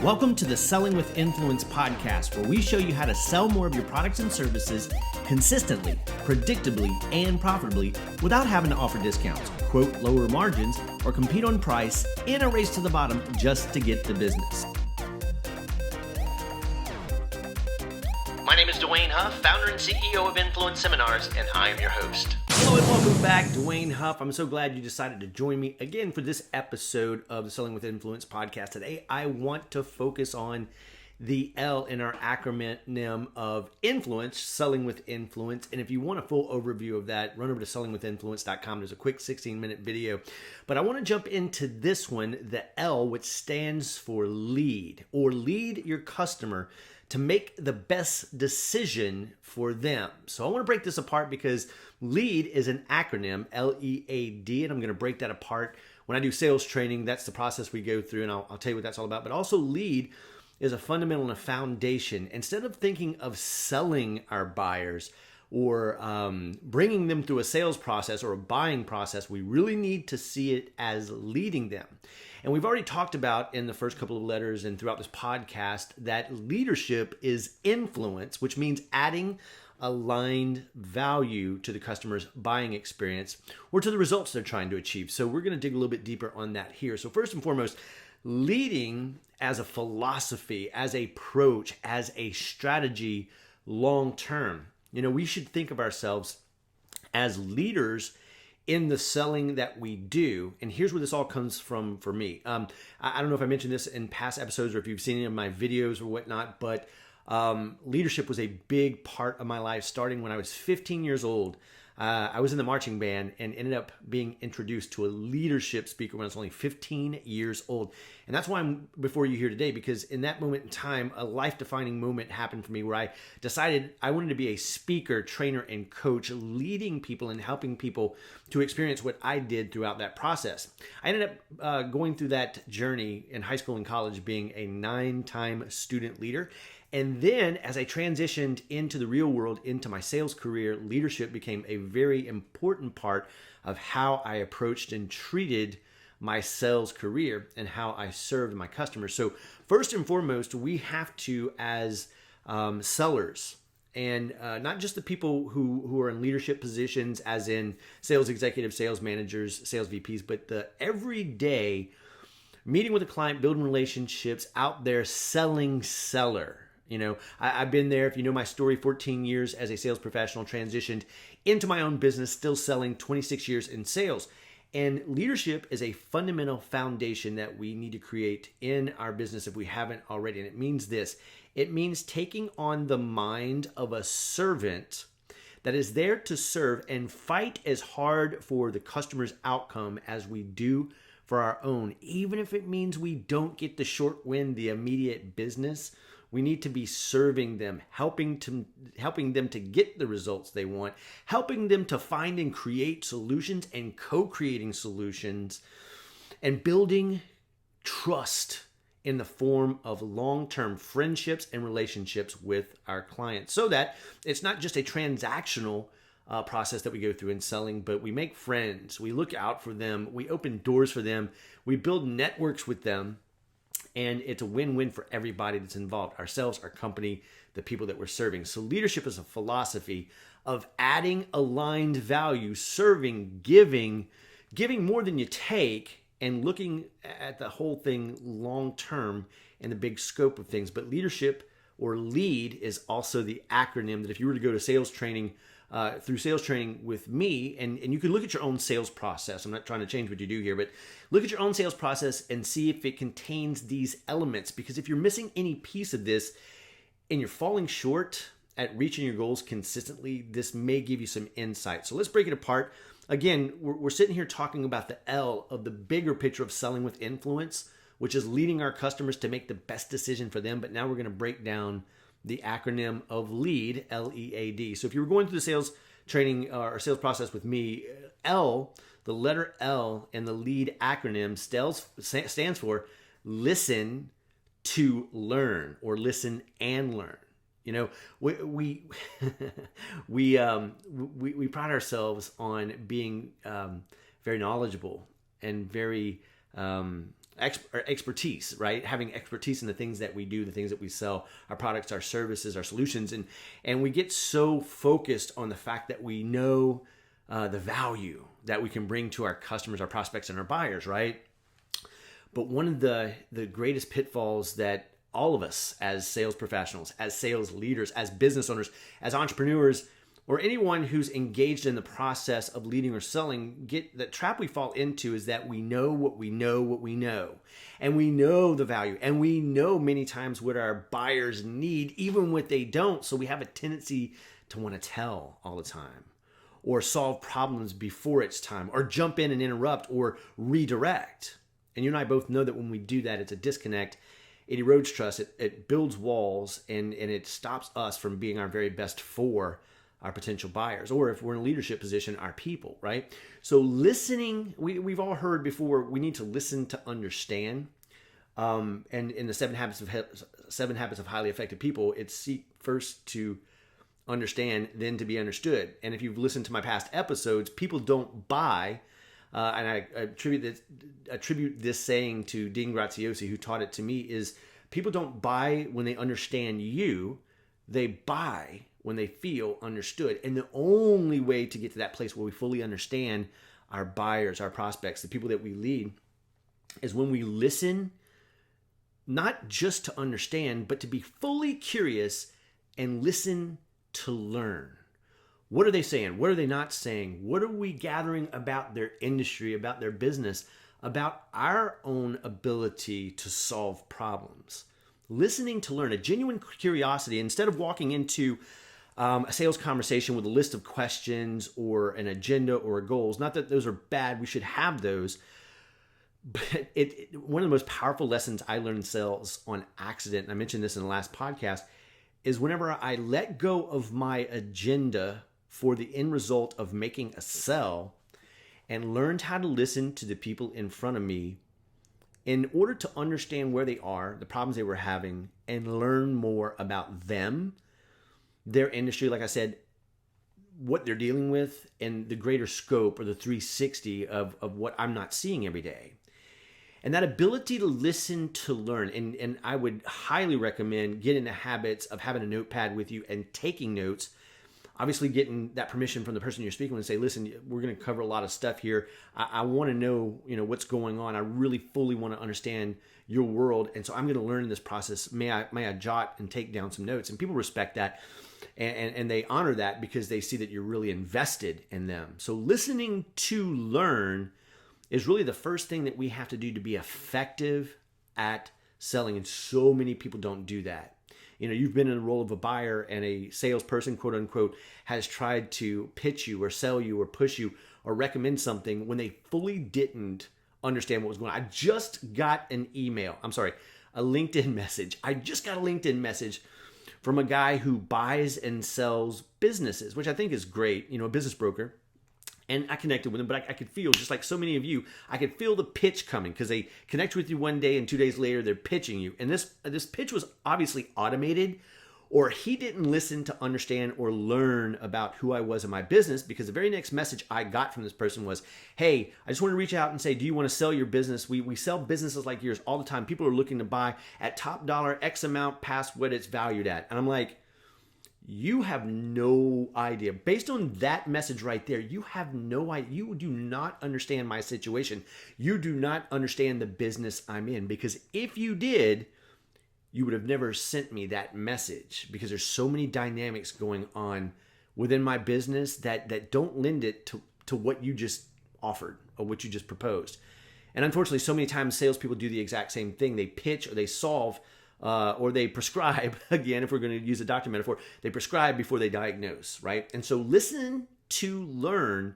Welcome to the Selling with Influence podcast, where we show you how to sell more of your products and services consistently, predictably, and profitably without having to offer discounts, quote lower margins, or compete on price in a race to the bottom just to get the business. My name is Dwayne Huff, founder and CEO of Influence Seminars, and I am your host. Hello and welcome back, Dwayne Huff. I'm so glad you decided to join me again for this episode of the Selling with Influence podcast. Today, I want to focus on the L in our acronym of influence, Selling with Influence. And if you want a full overview of that, run over to sellingwithinfluence.com. There's a quick 16-minute video. But I want to jump into this one, the L, which stands for lead, or lead your customer to make the best decision for them. So I want to break this apart because LEAD is an acronym, L-E.A.D, and I'm going to break that apart. When I do sales training, that's the process we go through, and I'll tell you what that's all about. But also LEAD is a fundamental and a foundation. Instead of thinking of selling our buyers or bringing them through a sales process or a buying process, we really need to see it as leading them. And we've already talked about in the first couple of letters and throughout this podcast that leadership is influence, which means adding aligned value to the customer's buying experience or to the results they're trying to achieve. So we're going to dig a little bit deeper on that here. So first and foremost, leading as a philosophy, as a approach, as a strategy long term. You know, we should think of ourselves as leaders in the selling that we do. And here's where this all comes from for me. I don't know if I mentioned this in past episodes or if you've seen any of my videos or whatnot, but leadership was a big part of my life starting when I was 15 years old. I was in the marching band and ended up being introduced to a leadership speaker when I was only 15 years old. And that's why I'm before you here today, because in that moment in time, a life-defining moment happened for me where I decided I wanted to be a speaker, trainer, and coach, leading people and helping people to experience what I did throughout that process. I ended up going through that journey in high school and college being a 9-time student leader. And then as I transitioned into the real world, into my sales career, leadership became a very important part of how I approached and treated my sales career and how I served my customers. So first and foremost, we have to, as sellers, and not just the people who are in leadership positions, as in sales executives, sales managers, sales VPs, but the everyday meeting with a client, building relationships, out there selling seller. You know, I've been there. If you know my story, 14 years as a sales professional, transitioned into my own business, still selling 26 years in sales. And leadership is a fundamental foundation that we need to create in our business if we haven't already. And it means this. It means taking on the mind of a servant that is there to serve and fight as hard for the customer's outcome as we do for our own. Even if it means we don't get the short win, the immediate business, we need to be serving them, helping them to get the results they want, helping them to find and create solutions and co-creating solutions, and building trust in the form of long-term friendships and relationships with our clients, so that it's not just a transactional process that we go through in selling, but we make friends, we look out for them, we open doors for them, we build networks with them. And it's a win-win for everybody that's involved, ourselves, our company, the people that we're serving. So leadership is a philosophy of adding aligned value, serving, giving more than you take, and looking at the whole thing long-term and the big scope of things. But leadership, or LEAD, is also the acronym that if you were to go to sales training, through sales training with me, and you can look at your own sales process. I'm not trying to change what you do here, but look at your own sales process and see if it contains these elements. Because if you're missing any piece of this and you're falling short at reaching your goals consistently, this may give you some insight. So let's break it apart. Again, we're sitting here talking about the L of the bigger picture of selling with influence, which is leading our customers to make the best decision for them. But now we're going to break down the acronym of LEAD, L-E-A-D. So if you were going through the sales training or sales process with me, L, the letter L in the LEAD acronym stands for listen to learn, or listen and learn. You know, we pride ourselves on being very knowledgeable and very expertise, right? Having expertise in the things that we do, the things that we sell, our products, our services, our solutions. And we get so focused on the fact that we know the value that we can bring to our customers, our prospects, and our buyers, right? But one of the greatest pitfalls that all of us as sales professionals, as sales leaders, as business owners, as entrepreneurs, or anyone who's engaged in the process of leading or selling, the trap we fall into is that we know what we know what we know. And we know the value. And we know many times what our buyers need, even what they don't. So we have a tendency to want to tell all the time, or solve problems before it's time, or jump in and interrupt, or redirect. And you and I both know that when we do that, it's a disconnect. It erodes trust. It builds walls, and it stops us from being our very best for our potential buyers, or if we're in a leadership position, our people, right? So listening, we've all heard before, we need to listen to understand. And in the 7 Habits of Highly Effective People, it's seek first to understand, then to be understood. And if you've listened to my past episodes, people don't buy, and I attribute this saying to Dean Graziosi, who taught it to me, is people don't buy when they understand you, they buy when they feel understood. And the only way to get to that place where we fully understand our buyers, our prospects, the people that we lead, is when we listen, not just to understand, but to be fully curious and listen to learn. What are they saying? What are they not saying? What are we gathering about their industry, about their business, about our own ability to solve problems? Listening to learn, a genuine curiosity, instead of walking into a sales conversation with a list of questions or an agenda or goals. Not that those are bad, we should have those. But one of the most powerful lessons I learned in sales on accident, and I mentioned this in the last podcast, is whenever I let go of my agenda for the end result of making a sell and learned how to listen to the people in front of me in order to understand where they are, the problems they were having, and learn more about them, their industry, like I said, what they're dealing with, and the greater scope or the 360 of what I'm not seeing every day. And that ability to listen to learn, and I would highly recommend getting the habits of having a notepad with you and taking notes. Obviously getting that permission from the person you're speaking with and say, listen, we're going to cover a lot of stuff here. I want to know, what's going on. I really fully want to understand your world. And so I'm going to learn in this process. May I jot and take down some notes? And people respect that. And they honor that because they see that you're really invested in them. So listening to learn is really the first thing that we have to do to be effective at selling. And so many people don't do that. You've been in the role of a buyer, and a salesperson, quote unquote, has tried to pitch you or sell you or push you or recommend something when they fully didn't understand what was going on. I just got a LinkedIn message. I just got a LinkedIn message from a guy who buys and sells businesses, which I think is great, a business broker. And I connected with him, but I could feel, just like so many of you, I could feel the pitch coming because they connect with you one day and 2 days later they're pitching you. And this pitch was obviously automated, or he didn't listen to understand or learn about who I was in my business, because the very next message I got from this person was, hey, I just want to reach out and say, do you want to sell your business? We sell businesses like yours all the time. People are looking to buy at top dollar, X amount past what it's valued at. And I'm like, you have no idea. Based on that message right there, you have no idea. You do not understand my situation. You do not understand the business I'm in, because if you did, you would have never sent me that message, because there's so many dynamics going on within my business that don't lend it to what you just offered or what you just proposed. And unfortunately, so many times salespeople do the exact same thing. They pitch or they solve or they prescribe, again, if we're going to use a doctor metaphor, they prescribe before they diagnose, right? And so listen to learn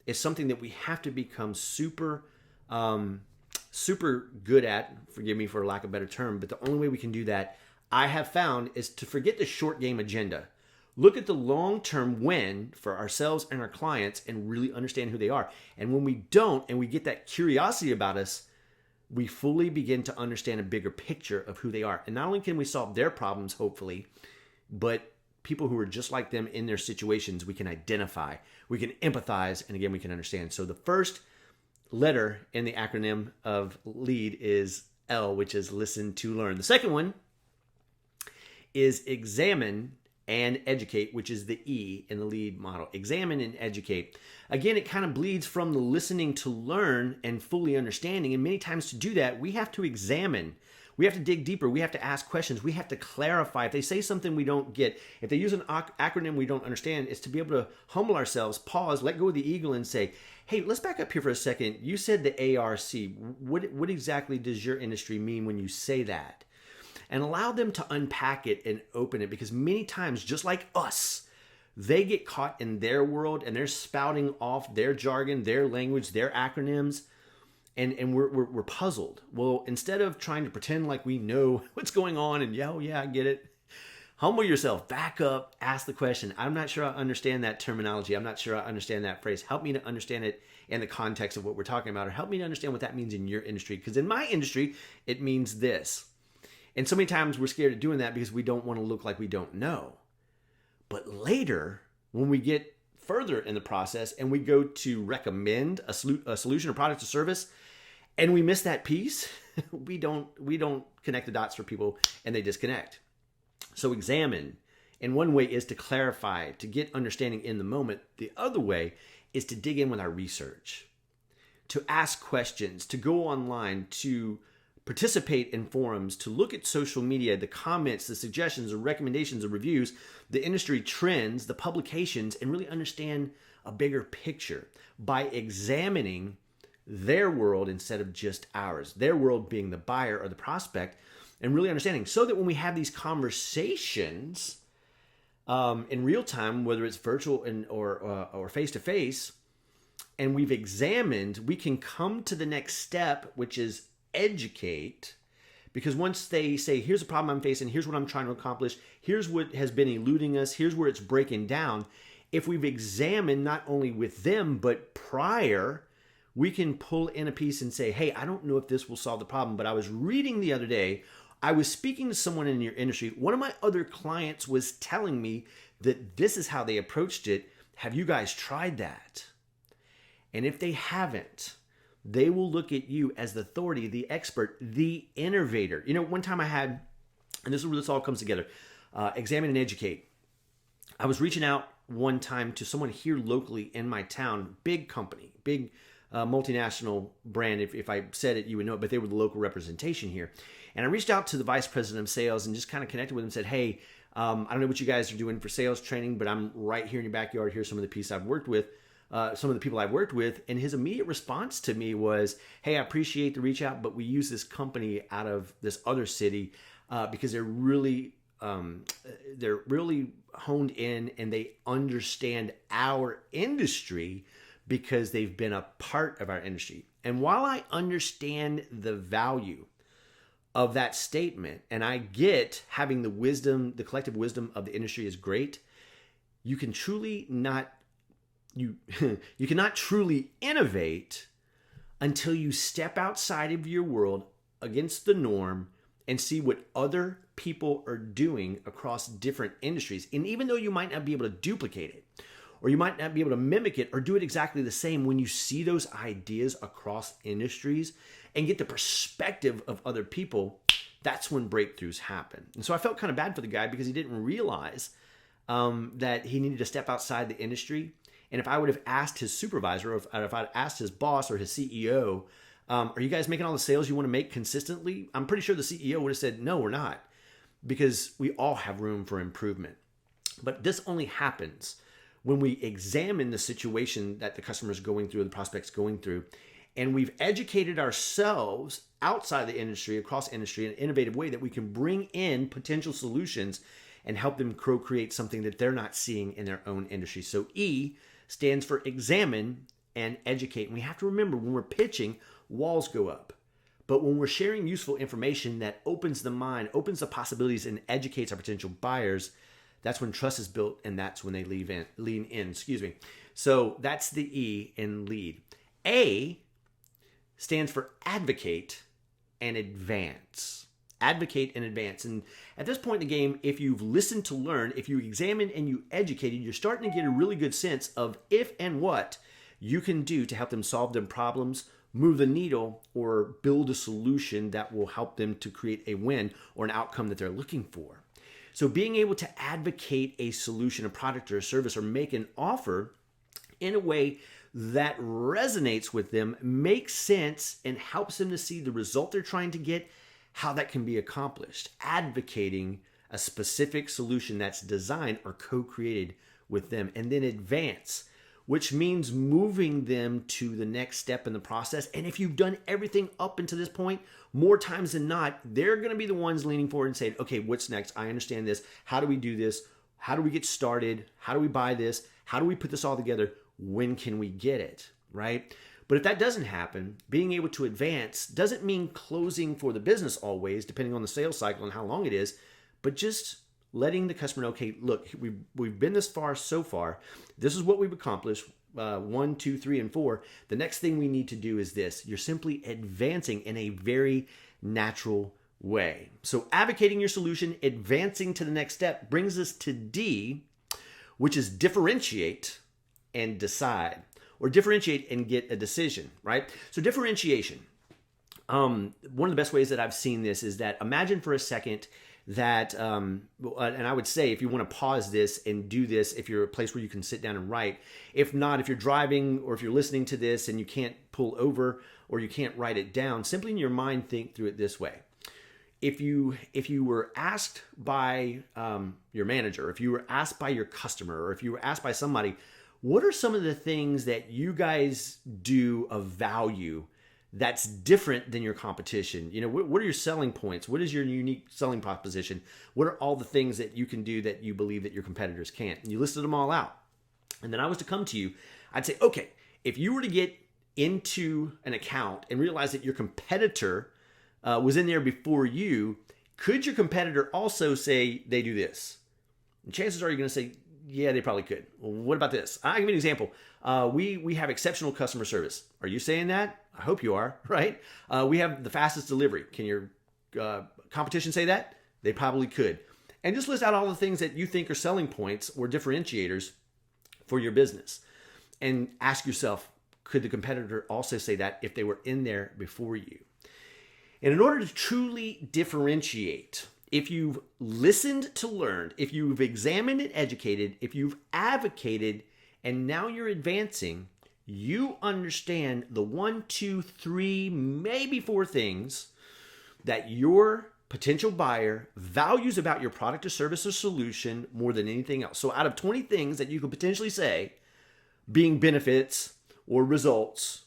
is something that we have to become super good at, forgive me for lack of a better term, but the only way we can do that, I have found, is to forget the short game agenda. Look at the long-term win for ourselves and our clients and really understand who they are. And when we don't, and we get that curiosity about us, we fully begin to understand a bigger picture of who they are. And not only can we solve their problems, hopefully, but people who are just like them in their situations, we can identify, we can empathize, and again, we can understand. So the first letter in the acronym of LEAD is L, which is listen to learn. The second one is examine and educate, which is the E in the LEAD model. Examine and educate. Again, it kind of bleeds from the listening to learn and fully understanding. And many times to do that, we have to examine. We have to dig deeper. We have to ask questions. We have to clarify. If they say something we don't get, if they use an acronym we don't understand, it's to be able to humble ourselves, pause, let go of the ego and say, hey, let's back up here for a second. You said the ARC. What exactly does your industry mean when you say that? And allow them to unpack it and open it, because many times, just like us, they get caught in their world and they're spouting off their jargon, their language, their acronyms, and we're puzzled. Well, instead of trying to pretend like we know what's going on and yeah, I get it, humble yourself, back up, ask the question. I'm not sure I understand that terminology. I'm not sure I understand that phrase. Help me to understand it in the context of what we're talking about, or help me to understand what that means in your industry. Because in my industry, it means this. And so many times we're scared of doing that because we don't want to look like we don't know. But later, when we get further in the process and we go to recommend a solution or product or service, and we miss that piece, we don't connect the dots for people and they disconnect. So examine. And one way is to clarify, to get understanding in the moment. The other way is to dig in with our research, to ask questions, to go online, to participate in forums, to look at social media, the comments, the suggestions, the recommendations, the reviews, the industry trends, the publications, and really understand a bigger picture by examining their world instead of just ours. Their world being the buyer or the prospect, and really understanding, so that when we have these conversations in real time, whether it's virtual or face-to-face, and we've examined, we can come to the next step, which is educate. Because once they say, here's the problem I'm facing, here's what I'm trying to accomplish, here's what has been eluding us, here's where it's breaking down, if we've examined not only with them, but prior, we can pull in a piece and say, hey, I don't know if this will solve the problem, but I was reading the other day, I was speaking to someone in your industry, one of my other clients was telling me that this is how they approached it. Have you guys tried that? And if they haven't, they will look at you as the authority, the expert, the innovator. You know, one time I had, and this is where this all comes together, examine and educate. I was reaching out one time to someone here locally in my town, big company, big multinational brand. If I said it, you would know it, but they were the local representation here. And I reached out to the vice president of sales and just kind of connected with him and said, hey, I don't know what you guys are doing for sales training, but I'm right here in your backyard. Here's some of the people I've worked with. And his immediate response to me was, hey, I appreciate the reach out, but we use this company out of this other city because they're really honed in and they understand our industry because they've been a part of our industry. And while I understand the value of that statement, and I get having the wisdom, the collective wisdom of the industry is great, you can truly not you cannot truly innovate until you step outside of your world against the norm and see what other people are doing across different industries. And even though you might not be able to duplicate it, or you might not be able to mimic it or do it exactly the same, when you see those ideas across industries and get the perspective of other people, that's when breakthroughs happen. And so I felt kind of bad for the guy because he didn't realize that he needed to step outside the industry. And if I would have asked his supervisor, or if I'd asked his boss or his CEO, are you guys making all the sales you want to make consistently? I'm pretty sure the CEO would have said, no, we're not, because we all have room for improvement. But this only happens when we examine the situation that the customer is going through, the prospect's going through, and we've educated ourselves outside the industry, across industry, in an innovative way that we can bring in potential solutions and help them co-create something that they're not seeing in their own industry. So E stands for examine and educate. And we have to remember, when we're pitching, walls go up. But when we're sharing useful information that opens the mind, opens the possibilities, and educates our potential buyers, that's when trust is built, and that's when they lean in. So that's the E in LEAD. A stands for advocate and advance. Advocate and advance. And at this point in the game, if you've listened to learn, if you examine and you educated, you're starting to get a really good sense of if and what you can do to help them solve their problems, move the needle, or build a solution that will help them to create a win or an outcome that they're looking for. So being able to advocate a solution, a product or a service, or make an offer in a way that resonates with them, makes sense, and helps them to see the result they're trying to get, how that can be accomplished. Advocating a specific solution that's designed or co-created with them, and then advance, which means moving them to the next step in the process. And if you've done everything up until this point, more times than not, they're going to be the ones leaning forward and saying, okay, what's next? I understand this. How do we do this? How do we get started? How do we buy this? How do we put this all together? When can we get it, right? But if that doesn't happen, being able to advance doesn't mean closing for the business always, depending on the sales cycle and how long it is, but just letting the customer know, okay, look, we've been this far so far. This is what we've accomplished, 1, 2, 3, and 4. The next thing we need to do is this. You're simply advancing in a very natural way. So advocating your solution, advancing to the next step, brings us to D, which is differentiate and decide, or differentiate and get a decision, right? So differentiation. One of the best ways that I've seen this is that imagine for a second that, and I would say if you want to pause this and do this, if you're a place where you can sit down and write. If not, if you're driving or if you're listening to this and you can't pull over or you can't write it down, simply in your mind think through it this way. If you were asked by your manager, if you were asked by your customer, or if you were asked by somebody, what are some of the things that you guys do of value that's different than your competition? You know, what are your selling points? What is your unique selling proposition? What are all the things that you can do that you believe that your competitors can't? And you listed them all out. And then I was to come to you, I'd say, okay, if you were to get into an account and realize that your competitor was in there before you, could your competitor also say they do this? And chances are you're going to say, yeah, they probably could. Well, what about this? I'll give you an example. We have exceptional customer service. Are you saying that? I hope you are, right? We have the fastest delivery. Can your competition say that? They probably could. And just list out all the things that you think are selling points or differentiators for your business. And ask yourself, could the competitor also say that if they were in there before you? And in order to truly differentiate, if you've listened to learn, if you've examined and educated, if you've advocated, and now you're advancing, you understand the 1, 2, 3, maybe 4 things that your potential buyer values about your product or service or solution more than anything else. So out of 20 things that you could potentially say being benefits or results,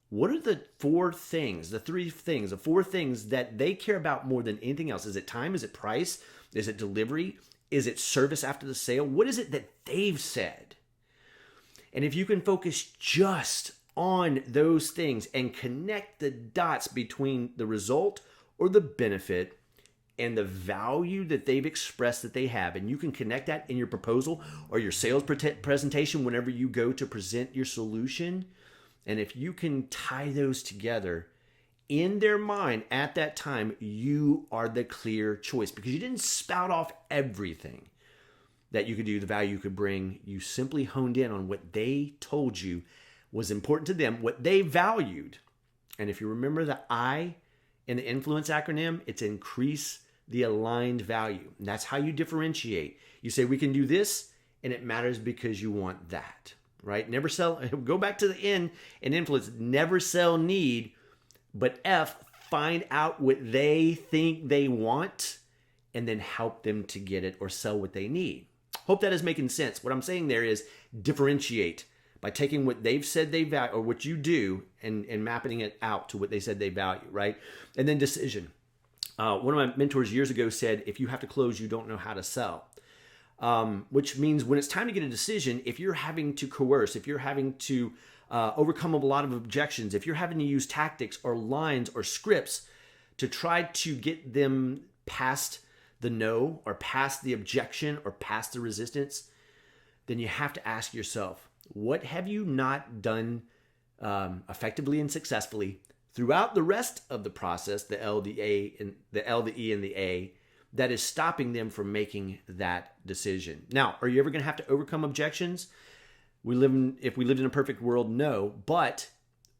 what are the 4 things, the 3 things, the 4 things that they care about more than anything else? Is it time? Is it price? Is it delivery? Is it service after the sale? What is it that they've said? And if you can focus just on those things and connect the dots between the result or the benefit and the value that they've expressed that they have, and you can connect that in your proposal or your sales presentation whenever you go to present your solution, and if you can tie those together in their mind at that time, you are the clear choice because you didn't spout off everything that you could do, the value you could bring. You simply honed in on what they told you was important to them, what they valued. And if you remember the I in the influence acronym, it's increase the aligned value. And that's how you differentiate. You say, we can do this, and it matters because you want that, right? Never sell, go back to the N in influence, never sell need, but F, find out what they think they want and then help them to get it or sell what they need. Hope that is making sense. What I'm saying there is differentiate by taking what they've said they value or what you do and mapping it out to what they said they value, right? And then decision. One of my mentors years ago said, if you have to close, you don't know how to sell. Which means when it's time to get a decision, if you're having to coerce, if you're having to overcome a lot of objections, if you're having to use tactics or lines or scripts to try to get them past the no or past the objection or past the resistance, then you have to ask yourself, what have you not done effectively and successfully throughout the rest of the process, the L, the A, and the L, the E, and the A, that is stopping them from making that decision? Now, are you ever going to have to overcome objections? if we lived in a perfect world, no, but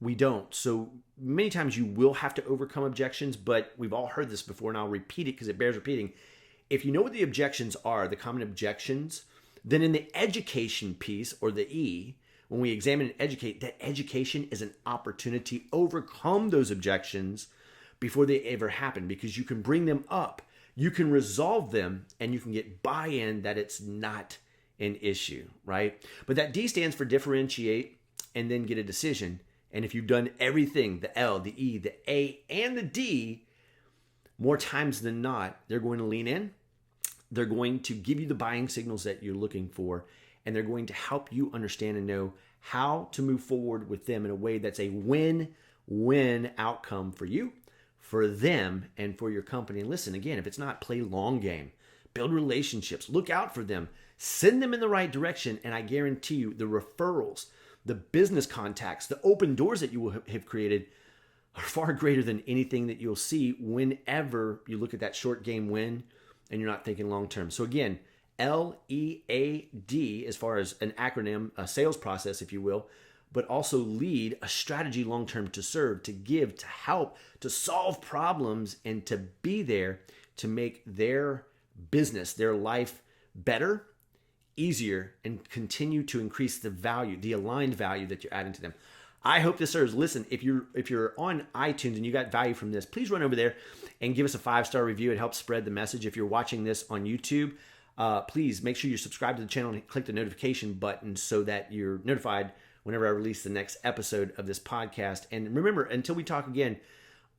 we don't. So many times you will have to overcome objections, but we've all heard this before, and I'll repeat it because it bears repeating. If you know what the objections are, the common objections, then in the education piece, or the E, when we examine and educate, that education is an opportunity to overcome those objections before they ever happen, because you can bring them up, you can resolve them, and you can get buy-in that it's not an issue, right? But that D stands for differentiate and then get a decision. And if you've done everything, the L, the E, the A, and the D, more times than not, they're going to lean in. They're going to give you the buying signals that you're looking for, and they're going to help you understand and know how to move forward with them in a way that's a win-win outcome for you, for them, and for your company. And listen, again, if it's not, play long game. Build relationships. Look out for them. Send them in the right direction, and I guarantee you the referrals, the business contacts, the open doors that you will have created are far greater than anything that you'll see whenever you look at that short game win and you're not thinking long term. So again, L.E.A.D as far as an acronym, a sales process, if you will, but also lead, a strategy long term to serve, to give, to help, to solve problems, and to be there to make their business, their life better, easier, and continue to increase the value, the aligned value that you're adding to them. I hope this serves. Listen, if you're on iTunes and you got value from this, please run over there and give us a 5-star review. It helps spread the message. If you're watching this on YouTube, please make sure you subscribe to the channel and click the notification button so that you're notified whenever I release the next episode of this podcast. And remember, until we talk again,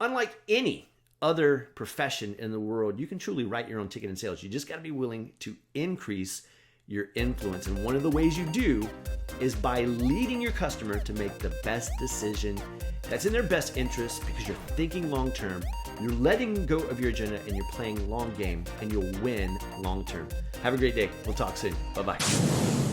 unlike any other profession in the world, you can truly write your own ticket in sales. You just got to be willing to increase your influence. And one of the ways you do is by leading your customer to make the best decision that's in their best interest, because you're thinking long term, you're letting go of your agenda, and you're playing long game, and you'll win long term. Have a great day. We'll talk soon. Bye-bye.